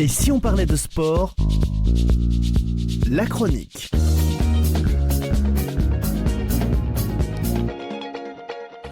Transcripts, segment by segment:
Et si on parlait de sport, la chronique.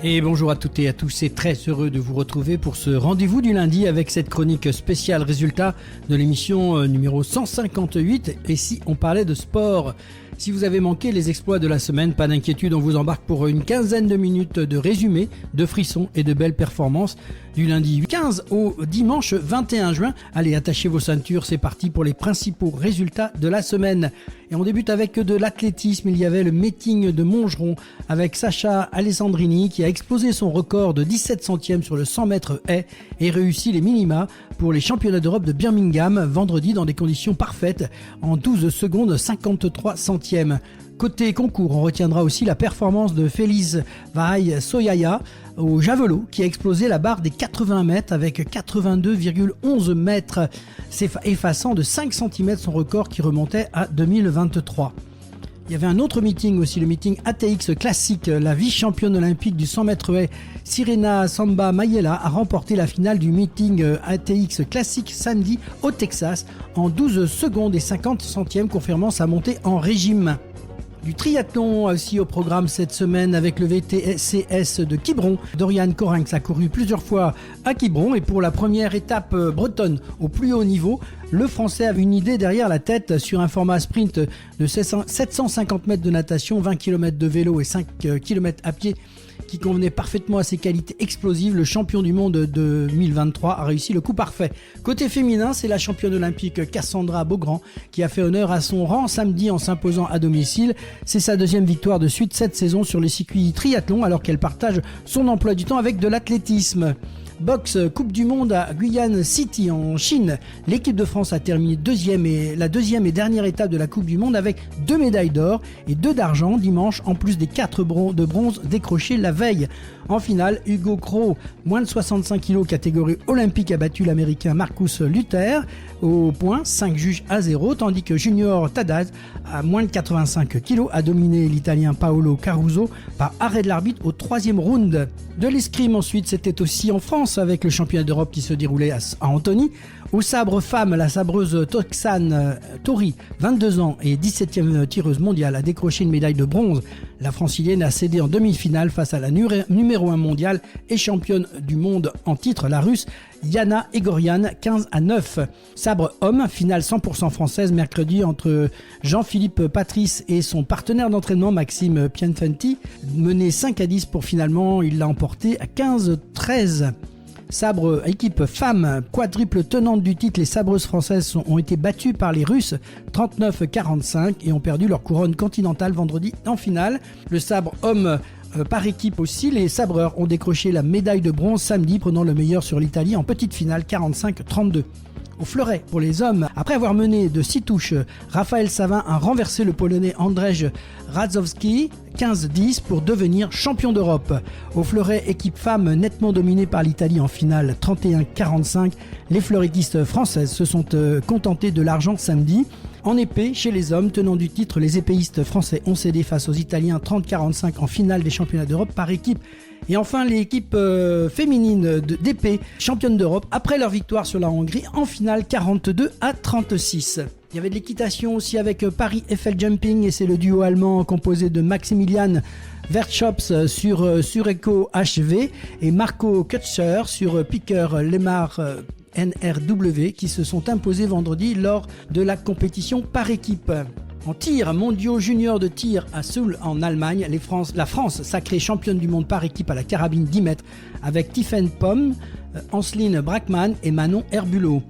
Et bonjour à toutes et à tous, c'est très heureux de vous retrouver pour ce rendez-vous du lundi avec cette chronique spéciale résultat de l'émission numéro 158. Et si on parlait de sport, si vous avez manqué les exploits de la semaine, pas d'inquiétude, on vous embarque pour une quinzaine de minutes de résumé, de frissons et de belles performances du lundi 15 au dimanche 21 juin. Allez, attachez vos ceintures, c'est parti pour les principaux résultats de la semaine. Et on débute avec de l'athlétisme. Il y avait le meeting de Montgeron avec Sacha Alessandrini qui a explosé son record de 17 centièmes sur le 100 mètres haies et réussi les minima pour les championnats d'Europe de Birmingham vendredi dans des conditions parfaites en 12 secondes 53 centièmes. Côté concours, on retiendra aussi la performance de Félix Vahaï Soyaya au javelot qui a explosé la barre des 80 mètres avec 82,11 mètres, effaçant de 5 cm son record qui remontait à 2023. Il y avait un autre meeting aussi, le meeting ATX classique. La vice-championne olympique du 100 mètres haies, Sirena Samba Mayela, a remporté la finale du meeting ATX classique samedi au Texas en 12 secondes et 50 centièmes, confirmant sa montée en régime. Du triathlon aussi au programme cette semaine avec le VTCS de Quiberon. Dorian Corinx a couru plusieurs fois à Quiberon et pour la première étape bretonne au plus haut niveau, le Français avait une idée derrière la tête sur un format sprint de 750 mètres de natation, 20 km de vélo et 5 km à pied qui convenait parfaitement à ses qualités explosives. Le champion du monde de 2023 a réussi le coup parfait. Côté féminin, c'est la championne olympique Cassandra Beaugrand qui a fait honneur à son rang samedi en s'imposant à domicile. C'est sa deuxième victoire de suite cette saison sur les circuits triathlon alors qu'elle partage son emploi du temps avec de l'athlétisme. Boxe, Coupe du Monde à Guyane City en Chine. L'équipe de France a terminé la deuxième et dernière étape de la Coupe du Monde avec 2 médailles d'or et 2 d'argent dimanche, en plus des 4 de bronze décrochés la veille. En finale, Hugo Cros, moins de 65 kg catégorie olympique, a battu l'américain Marcus Luther au point 5 juges à 0, tandis que Junior Tadaz, à moins de 85 kg, a dominé l'italien Paolo Caruso par arrêt de l'arbitre au 3e round. De l'escrime ensuite, c'était aussi en France avec le championnat d'Europe qui se déroulait à Antony. Au sabre femme, la sabreuse Toxane Tori, 22 ans et 17e tireuse mondiale, a décroché une médaille de bronze. La francilienne a cédé en demi-finale face à la numéro 1 mondiale et championne du monde en titre, la russe Yana Egorian, 15-9. Sabre homme, finale 100% française mercredi entre Jean-Philippe Patrice et son partenaire d'entraînement Maxime Pianfenti. Mené 5-10 pour finalement, il l'a emporté à 15-13. Sabre équipe femme, quadruple tenante du titre, les sabreuses françaises ont été battues par les Russes 39-45 et ont perdu leur couronne continentale vendredi en finale. Le sabre homme par équipe aussi, les sabreurs ont décroché la médaille de bronze samedi, prenant le meilleur sur l'Italie en petite finale 45-32. Au fleuret, pour les hommes, après avoir mené de 6 touches, Raphaël Savin a renversé le Polonais Andrzej Radzowski 15-10 pour devenir champion d'Europe. Au fleuret, équipe femme nettement dominée par l'Italie en finale 31-45, les fleurettistes françaises se sont contentées de l'argent samedi. En épée, chez les hommes, tenant du titre, les épéistes français ont cédé face aux Italiens 30-45 en finale des championnats d'Europe par équipe. Et enfin, l'équipe féminine d'épée, championne d'Europe, après leur victoire sur la Hongrie en finale 42-36. Il y avait de l'équitation aussi avec Paris Eiffel Jumping et c'est le duo allemand composé de Maximilian Vertschops sur Sureco HV et Marco Kutscher sur Picker Lemar NRW qui se sont imposés vendredi lors de la compétition par équipe. En tir, mondiaux juniors de tir à Seoul en Allemagne, la France sacrée championne du monde par équipe à la carabine 10 mètres avec Tiffaine Pomme, Anceline Brackmann et Manon Herbulot.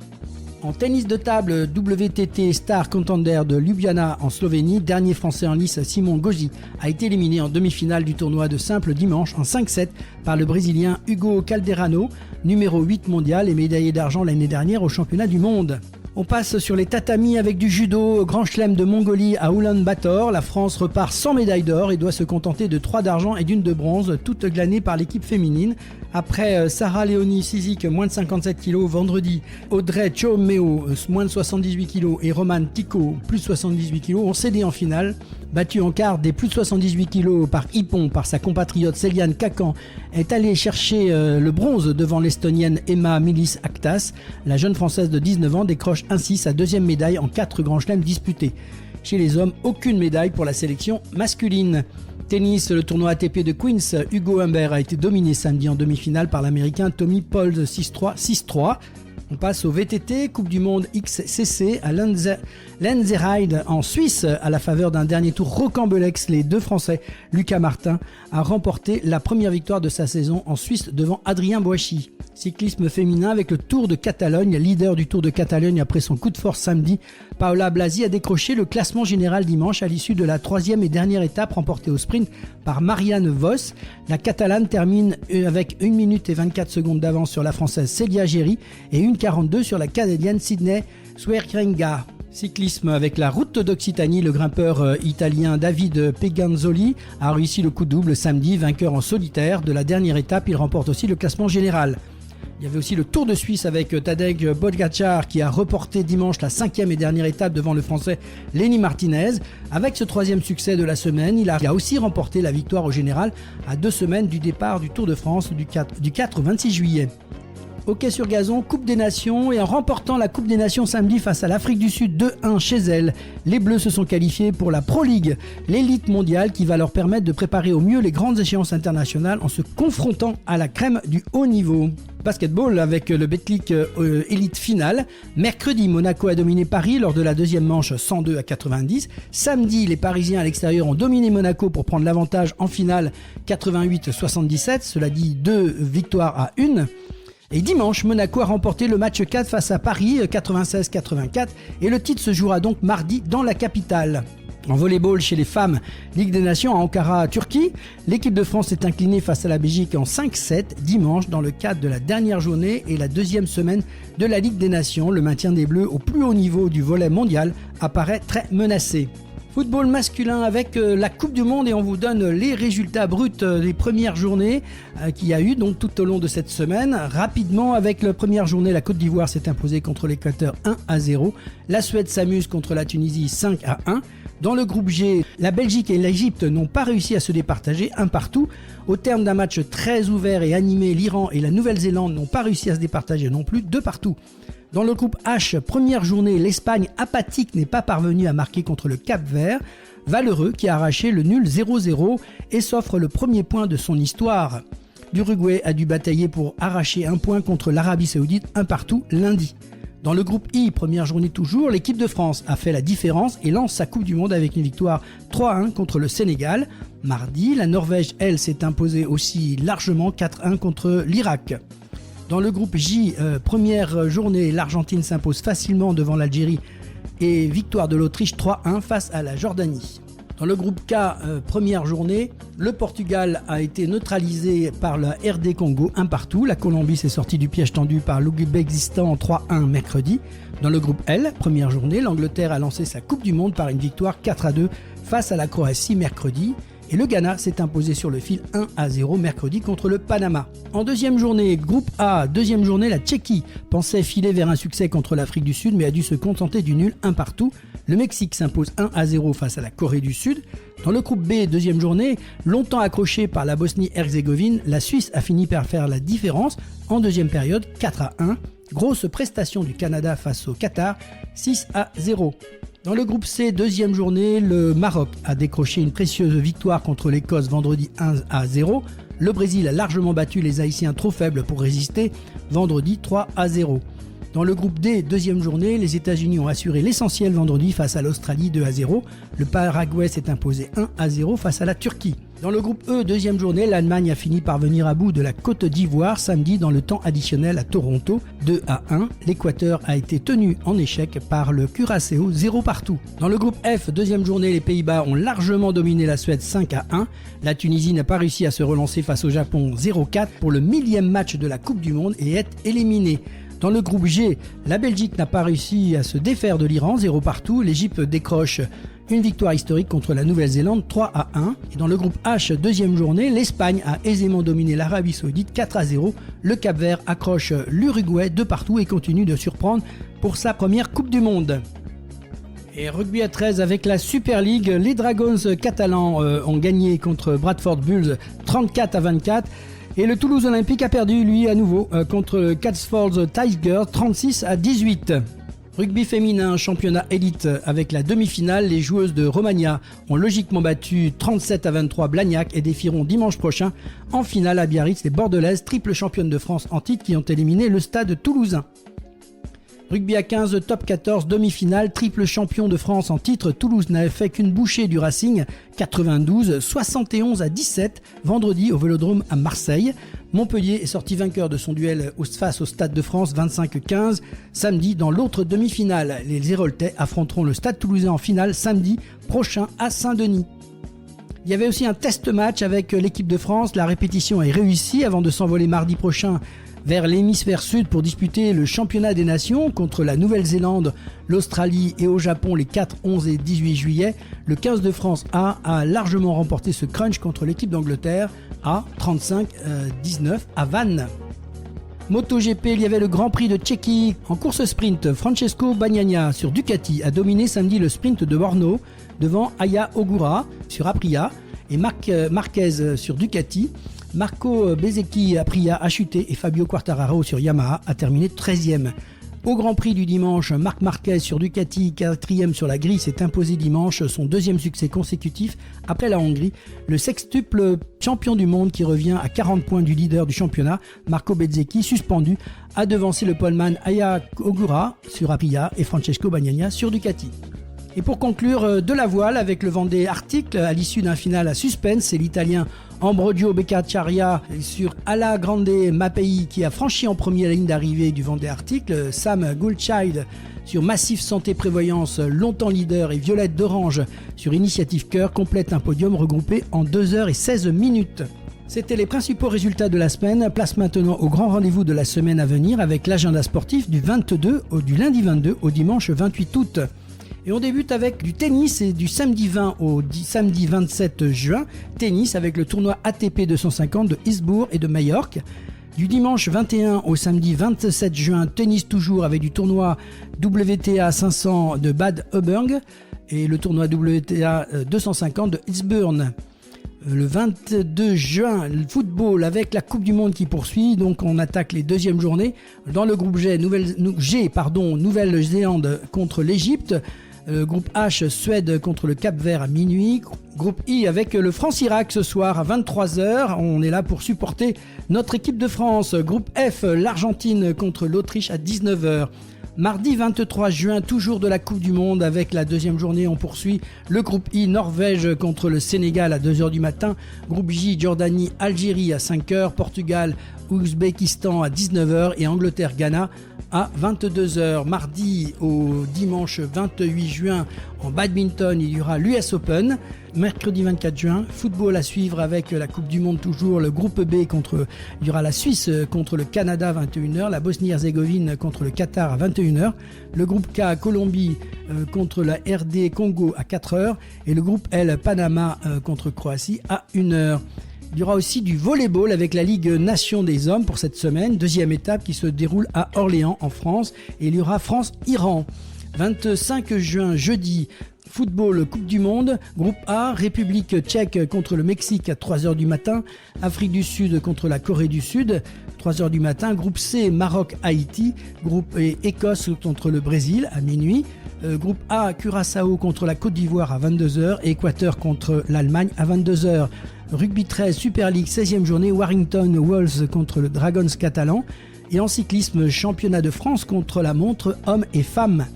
En tennis de table, WTT Star Contender de Ljubljana en Slovénie, dernier français en lice, Simon Gauzy a été éliminé en demi-finale du tournoi de simple dimanche en 5-7 par le Brésilien Hugo Calderano, numéro 8 mondial et médaillé d'argent l'année dernière au championnat du monde. On passe sur les tatamis avec du judo, Grand Chelem de Mongolie à Oulan-Bator. La France repart sans médaille d'or et doit se contenter de 3 d'argent et d'1 de bronze, toutes glanées par l'équipe féminine. Après Sarah Léonie Sizik, moins de 57 kg vendredi, Audrey Chomeo, moins de 78 kg et Roman Tico, plus de 78 kg, ont cédé en finale. Battue en quart des plus de 78 kg par Ippon, par sa compatriote Céliane Kakan, est allée chercher le bronze devant l'Estonienne Emma Milis Aktas. La jeune Française de 19 ans décroche ainsi sa deuxième médaille en 4 grands chelems disputés. Chez les hommes, aucune médaille pour la sélection masculine. Tennis, le tournoi ATP de Queens, Hugo Humbert a été dominé samedi en demi-finale par l'américain Tommy Paul 6-3, 6-3. On passe au VTT, Coupe du Monde XCC à Lenzerheide en Suisse. À la faveur d'un dernier tour rocambolesque, les deux Français, Lucas Martin, a remporté la première victoire de sa saison en Suisse devant Adrien Boissy. Cyclisme féminin avec le Tour de Catalogne, leader du Tour de Catalogne après son coup de force samedi. Paola Blasi a décroché le classement général dimanche à l'issue de la 3e et dernière étape remportée au sprint par Marianne Vos. La Catalane termine avec 1 minute et 24 secondes d'avance sur la Française Célia Géry et 1,42 sur la Canadienne Sydney Swearinga. Cyclisme avec la route d'Occitanie, le grimpeur italien David Peganzoli a réussi le coup double samedi, vainqueur en solitaire. De la dernière étape, il remporte aussi le classement général. Il y avait aussi le Tour de Suisse avec Tadej Pogačar qui a reporté dimanche la 5e et dernière étape devant le Français Lenny Martinez. Avec ce 3e succès de la semaine, il a aussi remporté la victoire au général à 2 semaines du départ du Tour de France du 4 au 26 juillet. Hockey sur gazon, Coupe des Nations, et en remportant la Coupe des Nations samedi face à l'Afrique du Sud 2-1 chez elle, les Bleus se sont qualifiés pour la Pro League, l'élite mondiale qui va leur permettre de préparer au mieux les grandes échéances internationales en se confrontant à la crème du haut niveau. Basketball avec le Betclic Elite Finale. Mercredi, Monaco a dominé Paris lors de la deuxième manche 102-90. Samedi, les Parisiens à l'extérieur ont dominé Monaco pour prendre l'avantage en finale 88-77. Cela dit 2 victoires à 1. Et dimanche, Monaco a remporté le match 4 face à Paris, 96-84, et le titre se jouera donc mardi dans la capitale. En volleyball chez les femmes, Ligue des Nations à Ankara, Turquie, l'équipe de France s'est inclinée face à la Belgique en 5-7 dimanche dans le cadre de la dernière journée et la deuxième semaine de la Ligue des Nations. Le maintien des Bleus au plus haut niveau du volley mondial apparaît très menacé. Football masculin avec la Coupe du Monde et on vous donne les résultats bruts des premières journées qu'il y a eu donc tout au long de cette semaine. Rapidement, avec la première journée, la Côte d'Ivoire s'est imposée contre l'Équateur 1-0. La Suède s'amuse contre la Tunisie 5-1. Dans le groupe G, la Belgique et l'Égypte n'ont pas réussi à se départager, un partout. Au terme d'un match très ouvert et animé, l'Iran et la Nouvelle-Zélande n'ont pas réussi à se départager non plus, 2 partout. Dans le groupe H, première journée, l'Espagne apathique n'est pas parvenue à marquer contre le Cap-Vert. Valeureux qui a arraché le nul 0-0 et s'offre le premier point de son histoire. L'Uruguay a dû batailler pour arracher un point contre l'Arabie Saoudite, un partout lundi. Dans le groupe I, première journée toujours, l'équipe de France a fait la différence et lance sa Coupe du Monde avec une victoire 3-1 contre le Sénégal. Mardi, la Norvège, elle, s'est imposée aussi largement 4-1 contre l'Irak. Dans le groupe J, première journée, l'Argentine s'impose facilement devant l'Algérie et victoire de l'Autriche 3-1 face à la Jordanie. Dans le groupe K, première journée, le Portugal a été neutralisé par la RD Congo, un partout. La Colombie s'est sortie du piège tendu par l'Ouzbékistan 3-1 mercredi. Dans le groupe L, première journée, l'Angleterre a lancé sa Coupe du Monde par une victoire 4-2 face à la Croatie mercredi. Et le Ghana s'est imposé sur le fil 1-0 mercredi contre le Panama. En deuxième journée, groupe A, deuxième journée, la Tchéquie pensait filer vers un succès contre l'Afrique du Sud mais a dû se contenter du nul, un partout. Le Mexique s'impose 1-0 face à la Corée du Sud. Dans le groupe B, deuxième journée, longtemps accroché par la Bosnie-Herzégovine, la Suisse a fini par faire la différence en deuxième période 4-1. Grosse prestation du Canada face au Qatar, 6-0. Dans le groupe C, deuxième journée, le Maroc a décroché une précieuse victoire contre l'Écosse vendredi 1-0. Le Brésil a largement battu les Haïtiens trop faibles pour résister, vendredi 3-0. Dans le groupe D, deuxième journée, les États-Unis ont assuré l'essentiel vendredi face à l'Australie 2-0. Le Paraguay s'est imposé 1-0 face à la Turquie. Dans le groupe E, deuxième journée, l'Allemagne a fini par venir à bout de la Côte d'Ivoire samedi dans le temps additionnel à Toronto, 2-1. L'Équateur a été tenu en échec par le Curaçao, 0 partout. Dans le groupe F, deuxième journée, les Pays-Bas ont largement dominé la Suède 5-1. La Tunisie n'a pas réussi à se relancer face au Japon 0-4 pour le 1000e match de la Coupe du Monde et est éliminée. Dans le groupe G, la Belgique n'a pas réussi à se défaire de l'Iran, 0 partout. L'Égypte décroche une victoire historique contre la Nouvelle-Zélande, 3-1. Et dans le groupe H, deuxième journée, l'Espagne a aisément dominé l'Arabie Saoudite, 4-0. Le Cap-Vert accroche l'Uruguay, 2 partout et continue de surprendre pour sa première Coupe du Monde. Et rugby à 13 avec la Super League, les Dragons catalans ont gagné contre Bradford Bulls 34-24. Et le Toulouse Olympique a perdu, lui, à nouveau, contre le Cotswold Tigers, 36-18. Rugby féminin, championnat élite avec la demi-finale. Les joueuses de Romagna ont logiquement battu 37-23 Blagnac et défieront dimanche prochain en finale à Biarritz les Bordelaises, triple championnes de France en titre qui ont éliminé le Stade toulousain. Rugby à 15, top 14, demi-finale, triple champion de France en titre. Toulouse n'avait fait qu'une bouchée du Racing, 92, 71-17, vendredi au Vélodrome à Marseille. Montpellier est sorti vainqueur de son duel face au Stade de France, 25-15. Samedi, dans l'autre demi-finale, les Héroltais affronteront le Stade Toulousain en finale samedi prochain à Saint-Denis. Il y avait aussi un test match avec l'équipe de France. La répétition est réussie avant de s'envoler mardi prochain vers l'hémisphère sud pour disputer le championnat des nations contre la Nouvelle-Zélande, l'Australie et au Japon les 4, 11 et 18 juillet. Le 15 de France a largement remporté ce crunch contre l'équipe d'Angleterre à 35-19 à Vannes. MotoGP, il y avait le Grand Prix de Tchéquie. En course sprint, Francesco Bagnaia sur Ducati a dominé samedi le sprint de Brno devant Aya Ogura sur Aprilia et Marquez sur Ducati. Marco Bezzecchi Aprilia a chuté et Fabio Quartararo sur Yamaha a terminé 13e. Au Grand Prix du dimanche, Marc Marquez sur Ducati, 4e sur la grille, s'est imposé dimanche, son deuxième succès consécutif après la Hongrie. Le sextuple champion du monde qui revient à 40 points du leader du championnat, Marco Bezzecchi, suspendu, a devancé le poleman Aya Ogura sur Aprilia et Francesco Bagnaia sur Ducati. Et pour conclure, de la voile avec le Vendée Arctic à l'issue d'un final à suspense, c'est l'Italien Ambrogio Beccacciaria sur Alla Grande Mapei qui a franchi en première ligne d'arrivée du Vendée Arctic. Sam Goldchild sur Massif Santé Prévoyance, longtemps leader, et Violette d'Orange sur Initiative Cœur complète un podium regroupé en 2h16. C'était les principaux résultats de la semaine. Place maintenant au grand rendez-vous de la semaine à venir avec l'agenda sportif du lundi 22 au dimanche 28 août. Et on débute avec du tennis et du samedi 20 au samedi 27 juin. Tennis avec le tournoi ATP 250 de Isbourg et de Majorque. Du dimanche 21 au samedi 27 juin, tennis toujours avec du tournoi WTA 500 de Bad Auburg et le tournoi WTA 250 de Eastbourne. Le 22 juin, le football avec la Coupe du Monde qui poursuit. Donc on attaque les deuxièmes journées. Dans le groupe G, Nouvelle-Zélande contre l'Égypte. Groupe H, Suède contre le Cap-Vert à minuit. Groupe I avec le France-Irak ce soir à 23h. On est là pour supporter notre équipe de France. Groupe F, l'Argentine contre l'Autriche à 19h. Mardi 23 juin, toujours de la Coupe du Monde avec la deuxième journée. On poursuit le groupe I, Norvège contre le Sénégal à 2h du matin. Groupe J, Jordanie, Algérie à 5h. Portugal, Ouzbékistan à 19h et Angleterre-Ghana à 22h. Mardi au dimanche 28 juin, en badminton, il y aura l'US Open. Mercredi 24 juin, football à suivre avec la Coupe du Monde toujours. Le groupe B, il y aura la Suisse contre le Canada à 21h, la Bosnie-Herzégovine contre le Qatar à 21h, le groupe K, Colombie contre la RD Congo à 4h et le groupe L, Panama contre Croatie à 1h. Il y aura aussi du volleyball avec la Ligue Nation des Hommes pour cette semaine, deuxième étape qui se déroule à Orléans en France, et il y aura France-Iran. 25 juin, jeudi, football Coupe du Monde, groupe A, République tchèque contre le Mexique à 3h du matin, Afrique du Sud contre la Corée du Sud, 3h du matin, groupe C, Maroc-Haïti, groupe E, Écosse contre le Brésil à minuit, groupe A, Curaçao contre la Côte d'Ivoire à 22h et Équateur contre l'Allemagne à 22h. Rugby 13, Super League, 16e journée, Warrington Wolves contre le Dragons catalan. Et en cyclisme, championnat de France contre la montre hommes et femmes.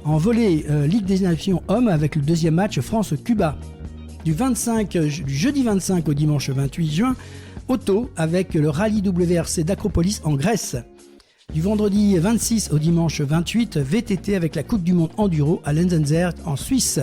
En volley, Ligue des Nations hommes avec le deuxième match France-Cuba. Du jeudi 25 au dimanche 28 juin, auto avec le rallye WRC d'Acropolis en Grèce. Du vendredi 26 au dimanche 28, VTT avec la Coupe du Monde Enduro à Lenzenzert en Suisse.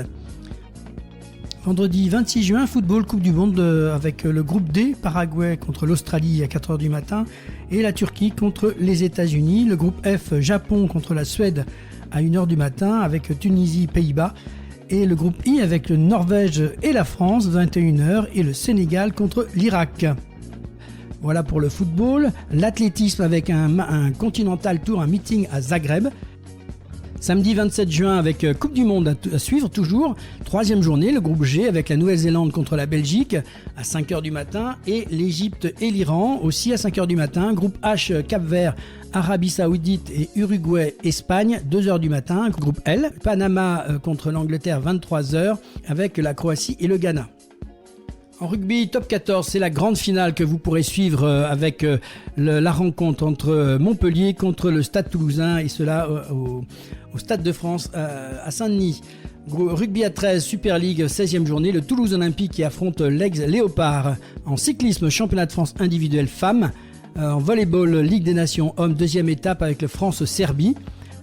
Vendredi 26 juin, football Coupe du Monde avec le groupe D, Paraguay contre l'Australie à 4h du matin et la Turquie contre les États-Unis. Le groupe F, Japon contre la Suède à 1h du matin avec Tunisie, Pays-Bas. Et le groupe I avec le Norvège et la France, 21h, et le Sénégal contre l'Irak. Voilà pour le football. L'athlétisme avec un Continental Tour, un meeting à Zagreb. Samedi 27 juin avec Coupe du Monde à suivre toujours. Troisième journée, le groupe G avec la Nouvelle-Zélande contre la Belgique à 5h du matin et l'Égypte et l'Iran aussi à 5h du matin. Groupe H, Cap-Vert Arabie Saoudite et Uruguay, Espagne, 2h du matin, groupe L. Panama contre l'Angleterre, 23h, avec la Croatie et le Ghana. En rugby, top 14, c'est la grande finale que vous pourrez suivre avec la rencontre entre Montpellier contre le Stade Toulousain, et cela au Stade de France à Saint-Denis. Rugby à 13, Super League, 16e journée, le Toulouse Olympique qui affronte l'Aigle Léopard. En cyclisme, championnat de France individuel femmes. En volleyball, Ligue des Nations hommes, deuxième étape avec le France-Serbie.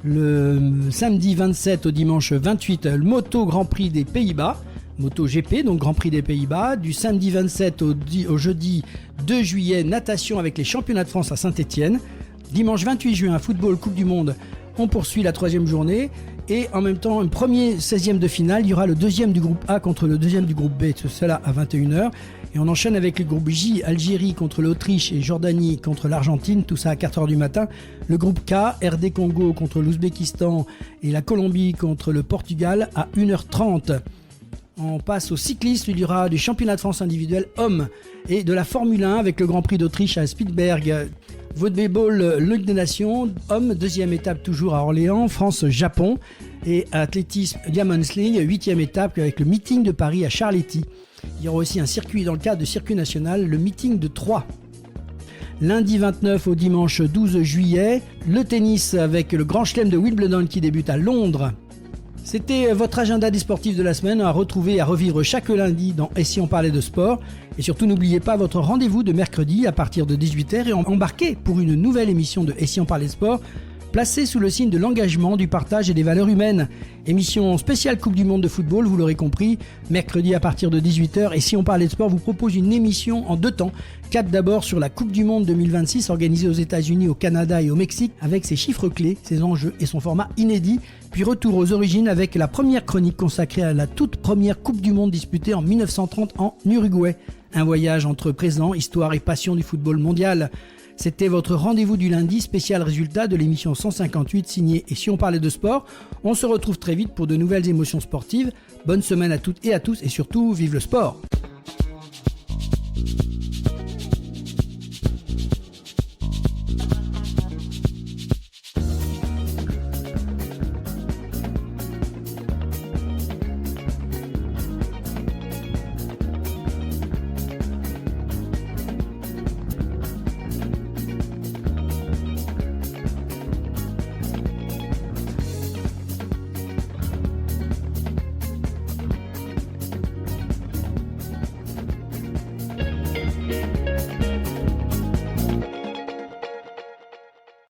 Le samedi 27 au dimanche 28, le Moto Grand Prix des Pays-Bas. Moto GP, donc Grand Prix des Pays-Bas. Du samedi 27 au jeudi 2 juillet, natation avec les championnats de France à Saint-Étienne. Dimanche 28 juin, football, Coupe du Monde. On poursuit la 3e journée. Et en même temps, un premier 16e de finale. Il y aura le deuxième du groupe A contre le deuxième du groupe B. Cela à 21h. Et on enchaîne avec le groupe J, Algérie contre l'Autriche et Jordanie contre l'Argentine. Tout ça à 4h du matin. Le groupe K, RD Congo contre l'Ouzbékistan et la Colombie contre le Portugal à 1h30. On passe au cyclisme, il y aura du championnat de France individuel hommes et de la Formule 1 avec le Grand Prix d'Autriche à Spielberg. Volleyball, Ligue des Nations, hommes, deuxième étape toujours à Orléans, France-Japon. Et athlétisme, Diamond Sling, 8e étape avec le meeting de Paris à Charletti. Il y aura aussi un circuit dans le cadre de circuit national, le meeting de Troyes. Lundi 29 au dimanche 12 juillet, le tennis avec le Grand Chelem de Wimbledon qui débute à Londres. C'était votre agenda des sportifs de la semaine à retrouver et à revivre chaque lundi dans Et si on parlait de sport. Et surtout, n'oubliez pas votre rendez-vous de mercredi à partir de 18h et embarquez pour une nouvelle émission de Et si on parlait de sport, placée sous le signe de l'engagement, du partage et des valeurs humaines. Émission spéciale Coupe du Monde de football, vous l'aurez compris, mercredi à partir de 18h. Et si on parlait de sport, vous propose une émission en 2 temps. Cap d'abord sur la Coupe du Monde 2026 organisée aux États-Unis, au Canada et au Mexique avec ses chiffres clés, ses enjeux et son format inédit. Puis retour aux origines avec la première chronique consacrée à la toute première Coupe du Monde disputée en 1930 en Uruguay. Un voyage entre présent, histoire et passion du football mondial. C'était votre rendez-vous du lundi, spécial résultat de l'émission 158 signée Et si on parlait de sport. On se retrouve très vite pour de nouvelles émotions sportives. Bonne semaine à toutes et à tous et surtout, vive le sport!